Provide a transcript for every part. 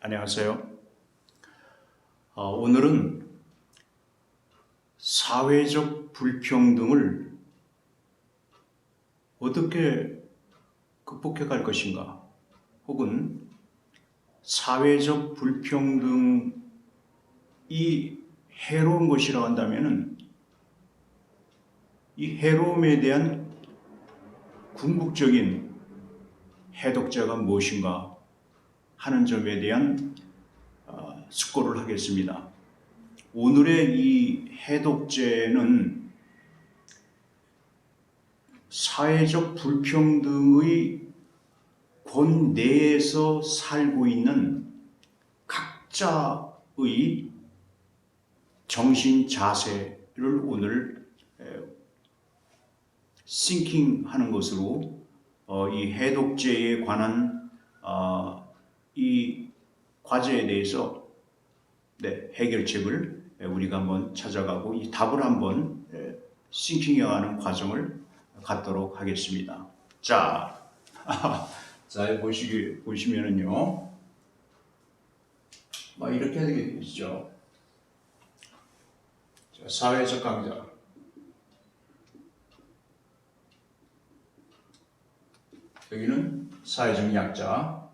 안녕하세요. 오늘은 사회적 불평등을 어떻게 극복해 갈 것인가, 혹은 사회적 불평등이 해로운 것이라고 한다면 이 해로움에 대한 궁극적인 해독제가 무엇인가 하는 점에 대한 숙고를 하겠습니다. 오늘의 이 해독제는 사회적 불평등의 권내에서 살고 있는 각자의 정신 자세를 오늘 싱킹하는 것으로 이 해독제에 관한 이 과제에 대해서 해결책을 우리가 한번 찾아가고 이 답을 한번 싱킹해가는 과정을 갖도록 하겠습니다. 자, 보시면은요, 이렇게 되게 되죠. 사회적 강자, 여기는 사회적 약자,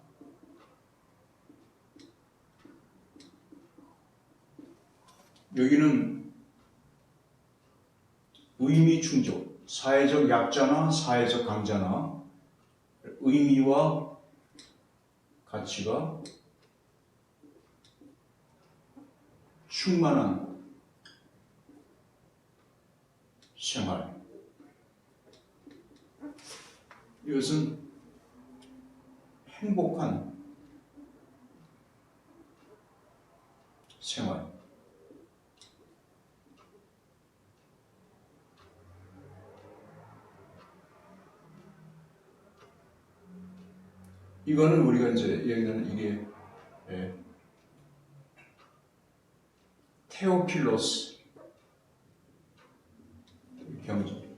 여기는 의미 충족, 사회적 약자나 사회적 강자나 의미와 가치가 충만한 생활. 이것은 행복한 생활. 이거는 우리가 이제 얘기하는 이게 테오필로스 경제.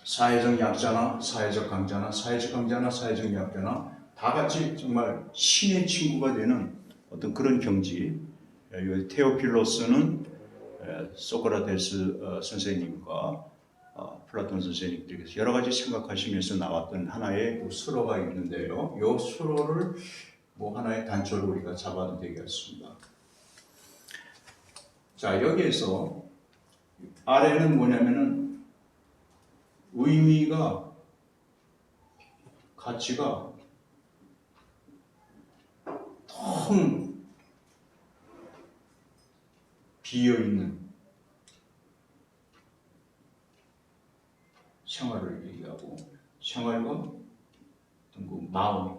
사회적 약자나 사회적 강자나 사회적 강자나 사회적 약자나 다 같이 정말 신의 친구가 되는 어떤 그런 경지. 테오필로스는 소크라테스 선생님과 플라톤 선생님들께서 여러 가지 생각하시면서 나왔던 하나의 수로가 있는데요. 이 수로를 하나의 단초로 우리가 잡아도 되겠습니다. 자, 여기에서 아래는 뭐냐면은 의미가, 가치가 텅 비어있는 생활을 얘기하고, 생활과 어떤 그 마음을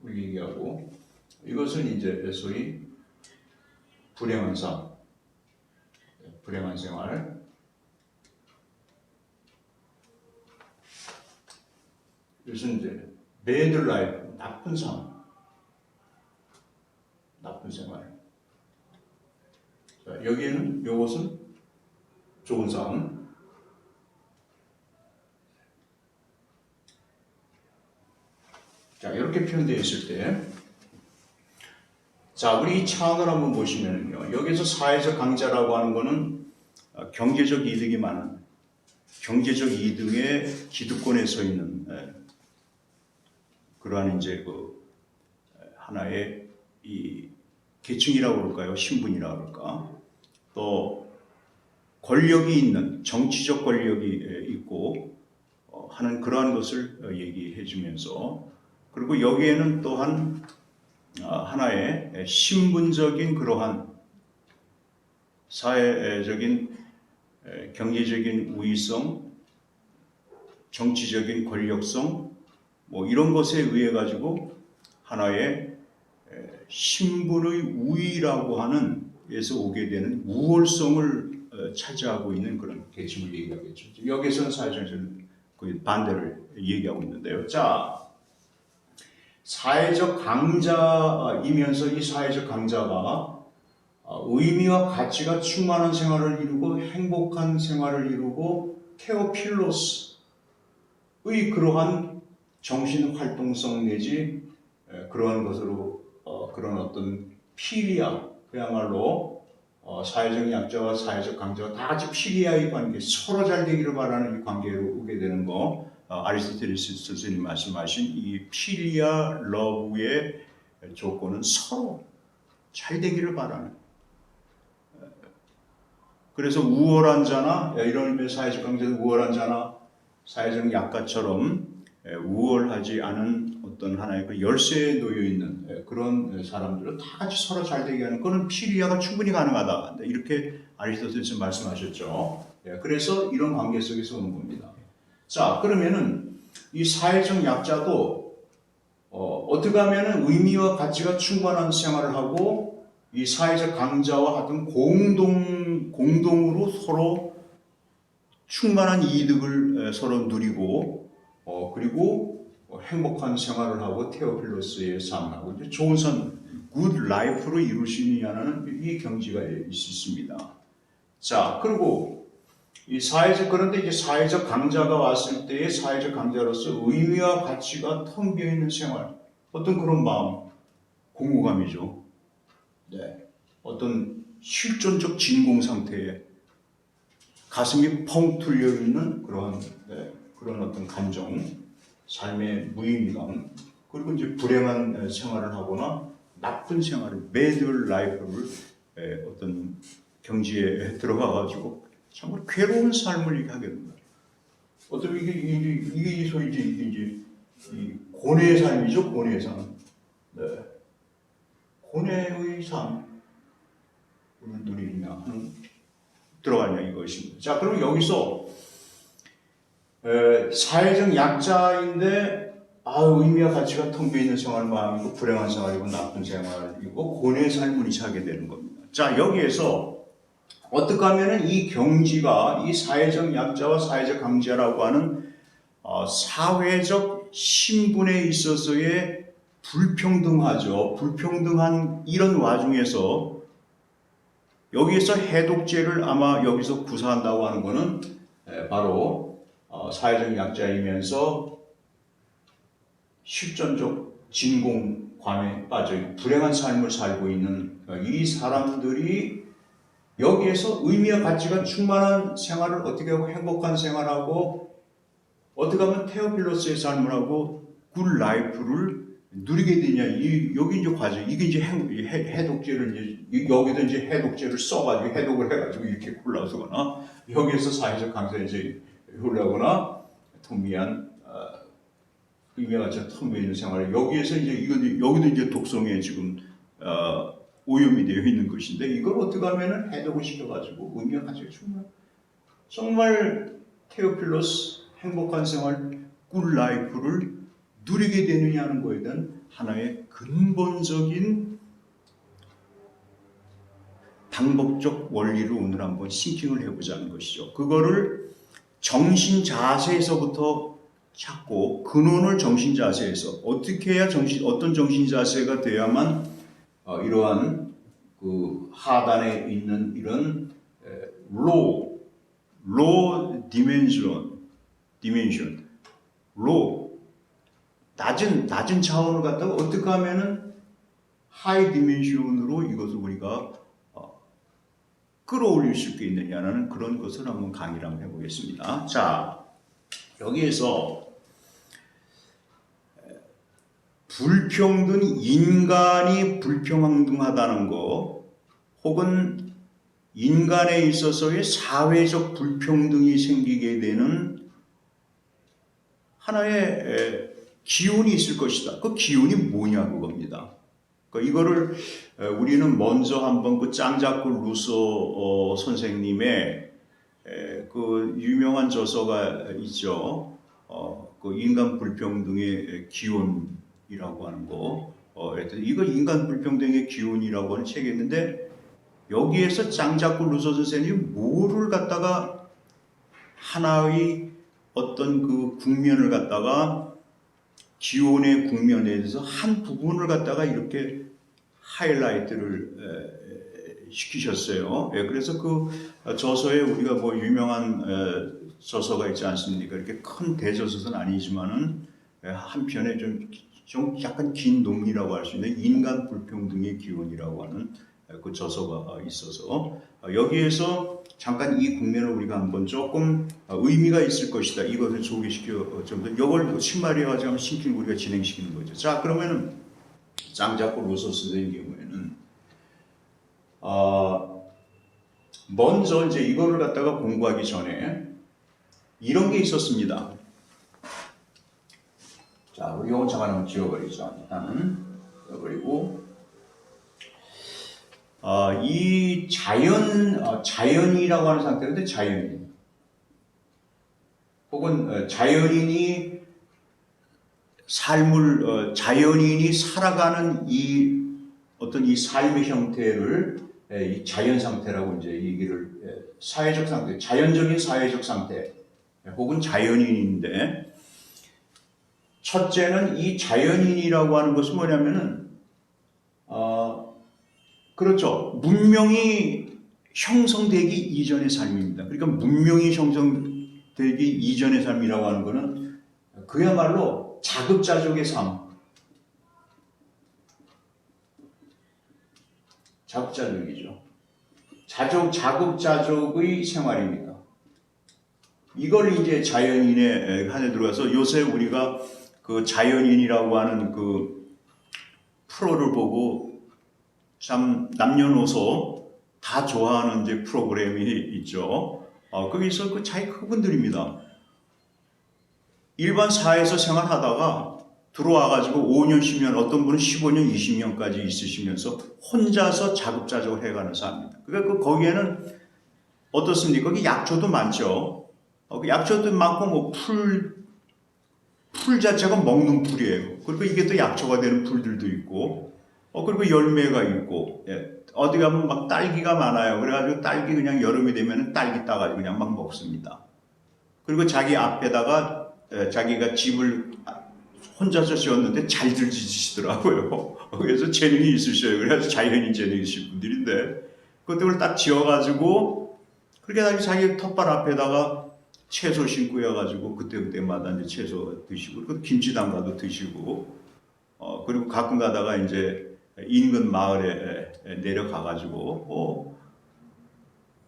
얘기하고, 이것은 이제 소위 불행한 삶, 불행한 생활, 이것은 이제 bad life, 나쁜 삶, 나쁜 생활. 자, 여기에는 이것은 좋은 삶. 자, 이렇게 표현되어 있을 때, 자, 우리 이 차원을 한번 보시면요, 여기서 사회적 강자라고 하는 것은 경제적 이득이 많은, 경제적 이득의 기득권에 서 있는 그러한 이제 하나의 이 계층이라고 그럴까요? 신분이라고 그럴까? 또 권력이 있는, 정치적 권력이 있고 하는 그러한 것을 얘기해 주면서, 그리고 여기에는 또한 하나의 신분적인 그러한 사회적인 경제적인 우위성, 정치적인 권력성, 이런 것에 의해 가지고 하나의 신분의 우위라고 하는 에서 오게 되는 우월성을 차지하고 있는 그런 계층을 얘기하겠죠. 여기서는 사회적인 그 반대를 얘기하고 있는데요. 자, 사회적 강자이면서 이 사회적 강자가 의미와 가치가 충만한 생활을 이루고 행복한 생활을 이루고 테오필로스의 그러한 정신 활동성 내지 그러한 것으로 그런 어떤 필리아, 그야말로 사회적 약자와 사회적 강자가 다 같이 필리아의 관계, 서로 잘 되기를 바라는 이 관계로 오게 되는 거, 아리스토텔레스 스님 말씀하신 이 필리아 러브의 조건은 서로 잘 되기를 바라는. 그래서 우월한 자나 이런 의미의 사회적 강자는 우월한 자나 사회적 약자처럼 우월하지 않은 어떤 하나의 그 열쇠에 놓여 있는 그런 사람들은 다 같이 서로 잘 되게 하는 그런 필리아가 충분히 가능하다. 이렇게 아리스토텔레스 말씀하셨죠. 그래서 이런 관계 속에서 오는 겁니다. 자, 그러면은 이 사회적 약자도 어떻게 하면은 의미와 가치가 충만한 생활을 하고 이 사회적 강자와 같은 공동으로 서로 충만한 이득을 서로 누리고 그리고 행복한 생활을 하고 테오필로스의 삶하고 이제 좋은 굿 라이프로 이룰 수 있느냐는 이 경지가 있습니다. 자, 그리고 이 그런데 이제 사회적 강자가 왔을 때의 사회적 강자로서 의미와 가치가 텅 비어 있는 생활, 어떤 그런 마음, 공허감이죠. 네, 어떤 실존적 진공 상태에 가슴이 펑 뚫려 있는 그런 어떤 감정, 삶의 무의미감, 그리고 이제 불행한 생활을 하거나 나쁜 생활을, 배드 라이프를 어떤 경지에 들어가가지고 정말 괴로운 삶을 이렇게 하게 된다. 어떤 이게 소위 이제 이 고뇌의 삶이죠, 고뇌의 삶. 네. 고뇌의 삶을 누리냐 하는 들어가냐 이것입니다. 자, 그럼 여기서 사회적 약자인데 의미와 가치가 텅 비어 있는 생활 마음이고 불행한 생활이고 나쁜 생활이고 고뇌의 삶을 이차하게 되는 겁니다. 자, 여기에서 어떻게 하면은 이 경지가 이 사회적 약자와 사회적 강자라고 하는 사회적 신분에 있어서의 불평등한 이런 와중에서 여기에서 해독제를 아마 여기서 구사한다고 하는 것은 바로 사회적 약자이면서 실존적 진공관에 빠져 불행한 삶을 살고 있는 이 사람들이 여기에서 의미와 가치가 충만한 생활을 어떻게 하고 행복한 생활하고 어떻게 하면 테오필로스의 삶을 하고 굿 라이프를 누리게 되냐. 여기 이제 과정, 이게 이제 해독제를 여기도 이제 해독제를 써가지고 해독을 해가지고 이렇게 골라서거나 여기에서 사회적 강자에 이제 올라오거나 통미한 의미가 텅 비어 있는 생활을 여기에서 이제 여기도 이제 독성에 지금 오염이 되어 있는 것인데 이걸 어떻게 하면은 해독을 시켜가지고 의미가 가치가 정말 테오필로스 행복한 생활 굿 라이프를 누리게 되느냐는 거에 대한 하나의 근본적인 방법적 원리를 오늘 한번 싱킹을 해보자는 것이죠. 그거를 정신 자세에서부터 찾고 근원을 정신 자세에서 어떻게 해야 어떤 정신 자세가 돼야만 이러한 그 하단에 있는 이런 low dimension, 낮은 차원을 갖다가 어떻게 하면은 하이 디멘션으로 이것을 우리가 끌어올릴 수 있겠느냐는 그런 것을 한번 강의를 한번 해보겠습니다. 자, 여기에서 인간이 불평등하다는 거, 혹은 인간에 있어서의 사회적 불평등이 생기게 되는 하나의 기운이 있을 것이다. 그 기운이 뭐냐 그겁니다. 이거를 우리는 먼저 한번 그 짱자크 루소 선생님의 그 유명한 저서가 있죠. 그 인간 불평등의 기원이라고 하는 거. 이거 인간 불평등의 기원이라고 하는 책이 있는데 여기에서 짱자크 루소 선생님이 뭐를 갖다가 하나의 어떤 그 국면을 갖다가 기원의 국면에 대해서 한 부분을 갖다가 이렇게 하이라이트를 시키셨어요. 그래서 그 저서에 우리가 뭐 유명한 저서가 있지 않습니까? 이렇게 큰 대저서는 아니지만은 한편에 좀 좀 약간 긴 논문이라고 할 수 있는 인간 불평등의 기원이라고 하는 그 저서가 있어서 여기에서 잠깐 이 국면을 우리가 한번 조금 의미가 있을 것이다. 이것을 소개시켜 좀 더 이걸 신말이어 가지고 한번 심층 우리가 진행시키는 거죠. 자, 그러면은 장자코 로소스의 경우에는 먼저 이제 이거를 갖다가 공부하기 전에 이런 게 있었습니다. 자, 우리 이건 잠깐 한번 지워버리죠. 일단은 지워버리고 이 자연이라고 하는 상태인데 자연인 혹은 자연인이 삶을 자연인이 살아가는 이 어떤 이 삶의 형태를 이 자연 상태라고 이제 얘기를 사회적 상태, 자연적인 사회적 상태 혹은 자연인인데 첫째는 이 자연인이라고 하는 것은 뭐냐면은 그렇죠. 문명이 형성되기 이전의 삶입니다. 그러니까 문명이 형성되기 이전의 삶이라고 하는 것은 그야말로 자급자족의 삶. 자급자족이죠. 자급자족의 생활입니다. 이걸 이제 자연인의 한에 들어가서 요새 우리가 그 자연인이라고 하는 그 프로를 보고 참 남녀노소 다 좋아하는 이제 프로그램이 있죠. 거기서 그 자기 그분들입니다. 일반 사회에서 생활하다가 들어와가지고 5년, 10년, 어떤 분은 15년, 20년까지 있으시면서 혼자서 자급자족을 해가는 사람입니다. 그러니까 거기에는 어떻습니까? 거기 약초도 많죠. 그 약초도 많고 뭐 풀 자체가 먹는 풀이에요. 그리고 이게 또 약초가 되는 풀들도 있고, 그리고 열매가 있고, 어디 가면 막 딸기가 많아요. 그래가지고 딸기 그냥 여름이 되면 딸기 따가지고 그냥 막 먹습니다. 그리고 자기 앞에다가 자기가 집을 혼자서 지었는데 잘들 지시더라고요. 그래서 재능이 있으셔요. 그래서 자연인 재능이 있으신 분들인데, 그것들을 딱 지어가지고, 그렇게 자기 텃밭 앞에다가 채소 심고여가지고 그때마다 이제 채소 드시고, 그 김치 담가도 드시고, 그리고 가끔 가다가 이제 인근 마을에 내려가가지고,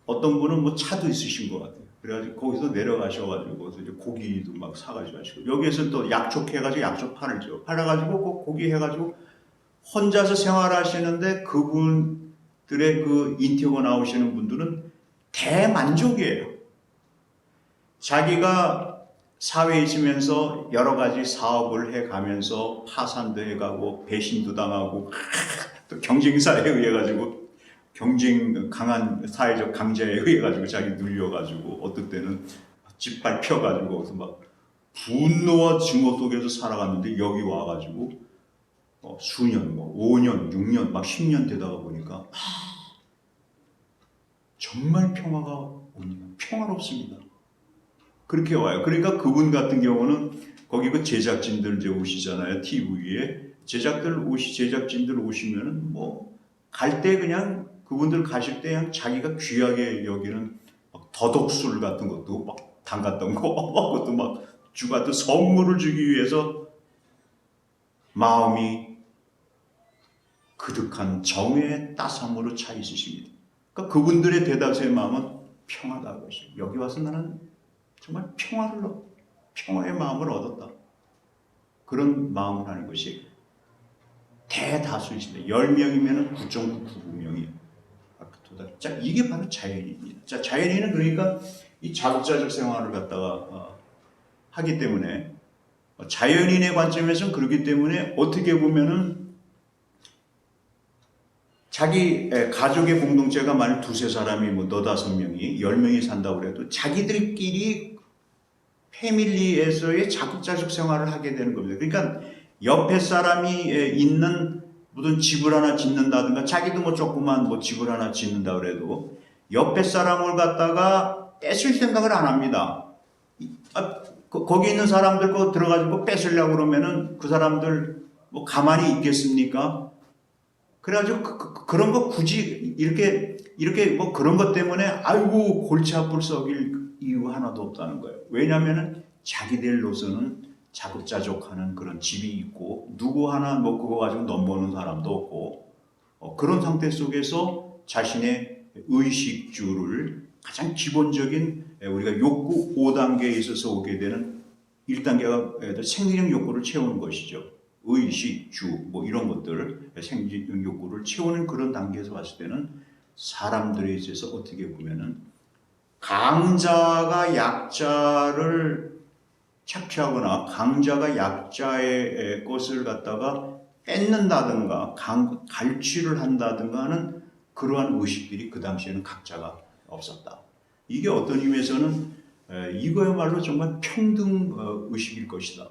어떤 분은 뭐 차도 있으신 것 같아요. 그래가지고 거기서 내려가셔가지고 이제 고기도 막 사가지고 하시고, 여기에서 또 약촉해가지고 약촉 팔죠. 팔아가지고 그 고기 해가지고 혼자서 생활하시는데 그분들의 그 인터뷰 나오시는 분들은 대만족이에요. 자기가 사회에 있으면서 여러 가지 사업을 해가면서 파산도 해가고 배신도 당하고 또 경쟁사에 의해 가지고 경쟁 강한 사회적 강자에 의해 가지고 자기 눌려가지고 어떤 때는 짓밟 펴가지고 그래서 막 분노와 증오 속에서 살아갔는데 여기 와가지고 수년, 뭐 5년, 6년, 막 10년 되다가 보니까 정말 평화가 옵니다. 평화롭습니다. 그렇게 와요. 그러니까 그분 같은 경우는 거기 그 제작진들 이제 오시잖아요. TV에 제작진들 오시면은 뭐 갈 때 그냥 그분들 가실 때 그냥 자기가 귀하게 여기는 막 더덕술 같은 것도 막 담갔던 거, 그것도 막 주고 선물을 주기 위해서 마음이 그득한 정의 따숩으로 차 있으십니다. 그러니까 그분들의 대다수의 마음은 평화다 것이. 여기 와서 나는 정말 평화의 마음을 얻었다. 그런 마음을 하는 것이 대다수이신데 10명이면 9.999명이 자, 이게 바로 자연인입니다. 자, 자연인은 그러니까 이 자급자족 생활을 갖다가 하기 때문에 자연인의 관점에서는 그렇기 때문에 어떻게 보면은 자기 가족의 공동체가 만약 2-3사람이 뭐 4-5명이 10명이 산다고 해도 자기들끼리 패밀리에서의 자급자족 생활을 하게 되는 겁니다. 그러니까 옆에 사람이 있는 무슨 집을 하나 짓는다든가 자기도 뭐 조그만 뭐 집을 하나 짓는다 그래도 옆에 사람을 갖다가 뺏을 생각을 안 합니다. 거기 있는 사람들 거 들어가지고 뺏으려고 그러면은 그 사람들 뭐 가만히 있겠습니까? 그래가지고 그런 거 굳이 이렇게 뭐 그런 것 때문에 아이고 골치 아플 썩일 이유 하나도 없다는 거예요. 왜냐하면은 자기들로서는 자급자족하는 그런 집이 있고 누구 하나 뭐 그거 가지고 넘보는 사람도 없고 그런 상태 속에서 자신의 의식주를 가장 기본적인 우리가 욕구 5단계에 있어서 오게 되는 1단계가 생리적 욕구를 채우는 것이죠. 의식, 주, 뭐 이런 것들, 생리적 욕구를 채우는 그런 단계에서 봤을 때는 사람들에 있어서 어떻게 보면은 강자가 약자를 착취하거나 강자가 약자의 것을 갖다가 뺏는다든가 갈취를 한다든가 하는 그러한 의식들이 그 당시에는 각자가 없었다. 이게 어떤 의미에서는 이거야말로 정말 평등 의식일 것이다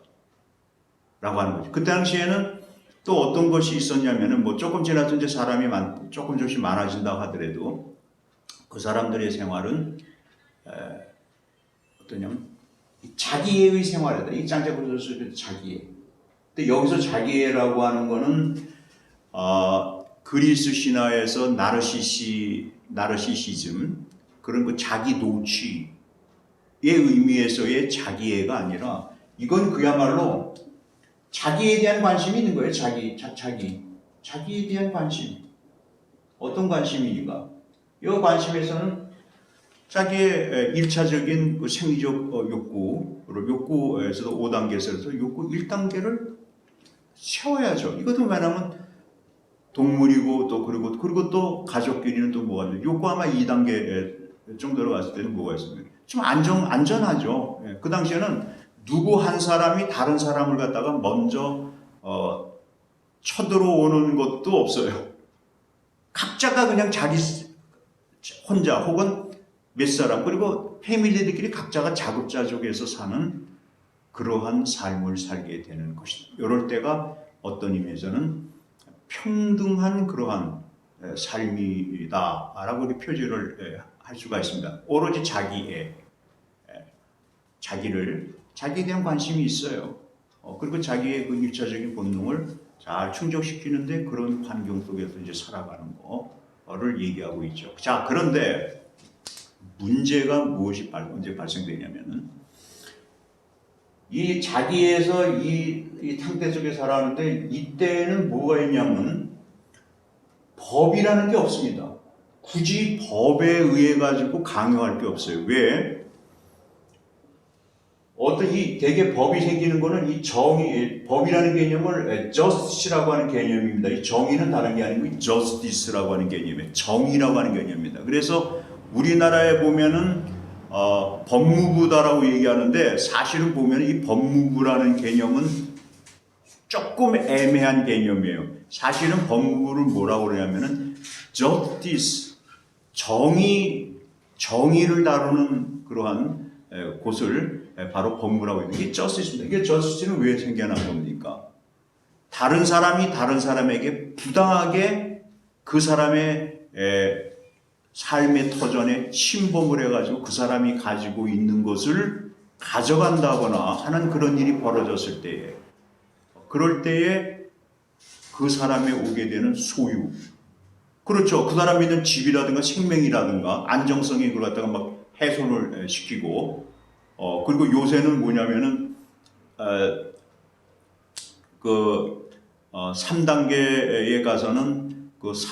라고 하는 거죠. 그 당시에는 또 어떤 것이 있었냐면은 뭐 조금 지나서 이제 사람이 조금씩 많아진다 하더라도 그 사람들의 생활은 어떠냐면 자기애의 생활이다. 이 짱짱구조 속에서 자기애. 근데 여기서 자기애라고 하는 거는 그리스 신화에서 나르시시즘 그런 그 자기 노취의 의미에서의 자기애가 아니라 이건 그야말로 자기에 대한 관심이 있는 거예요. 자기에 대한 관심. 어떤 관심이니까? 이 관심에서는 자기의 1차적인 그 생리적 욕구에서도 5단계에서 욕구 1단계를 채워야죠. 이것도 왜냐하면 동물이고 또 그리고 또 가족끼리는 또 뭐가 있나요? 욕구 아마 2단계 정도로 갔을 때는 뭐가 있습니까? 좀 안전하죠. 그 당시에는 누구 한 사람이 다른 사람을 갖다가 먼저 쳐들어오는 것도 없어요. 각자가 그냥 자기 혼자 혹은 몇 사람 그리고 패밀리들끼리 각자가 자급자족해서 사는 그러한 삶을 살게 되는 것이다. 이럴 때가 어떤 의미에서는 평등한 그러한 삶이다라고 우리 표지를 할 수가 있습니다. 오로지 자기에 자기에 대한 관심이 있어요. 그리고 자기의 그 일차적인 본능을 잘 충족시키는데 그런 환경 속에서 이제 살아가는 거를 얘기하고 있죠. 자, 그런데 문제가 무엇이 언제 발생되냐면은 이 자기에서 이 상태 속에 살아가는데 이때는 뭐가 있냐면 법이라는 게 없습니다. 굳이 법에 의해 가지고 강요할 게 없어요. 왜? 대개 법이 생기는 거는 이 법이라는 개념을 justice라고 하는 개념입니다. 이 정의는 다른 게 아니고 justice라고 하는 개념이에요. 정의라고 하는 개념입니다. 그래서 우리나라에 보면은 법무부다라고 얘기하는데 사실은 보면 이 법무부라는 개념은 조금 애매한 개념이에요. 사실은 법무부를 뭐라고 그러냐면은 justice, 정의를 다루는 그러한 곳을 바로 법무라고 해요. 이게 justice입니다. 이게 justice는 왜 생겨난 겁니까? 다른 사람이 다른 사람에게 부당하게 그 사람의 삶의 터전에 침범을 해가지고 그 사람이 가지고 있는 것을 가져간다거나 하는 그런 일이 벌어졌을 때에 그럴 때에 그 사람에 오게 되는 소유, 그렇죠. 그 사람이 있는 집이라든가 생명이라든가 안정성이 그걸 갖다가 막 훼손을 시키고 그리고 요새는 뭐냐면은 3단계에 가서는 그 사람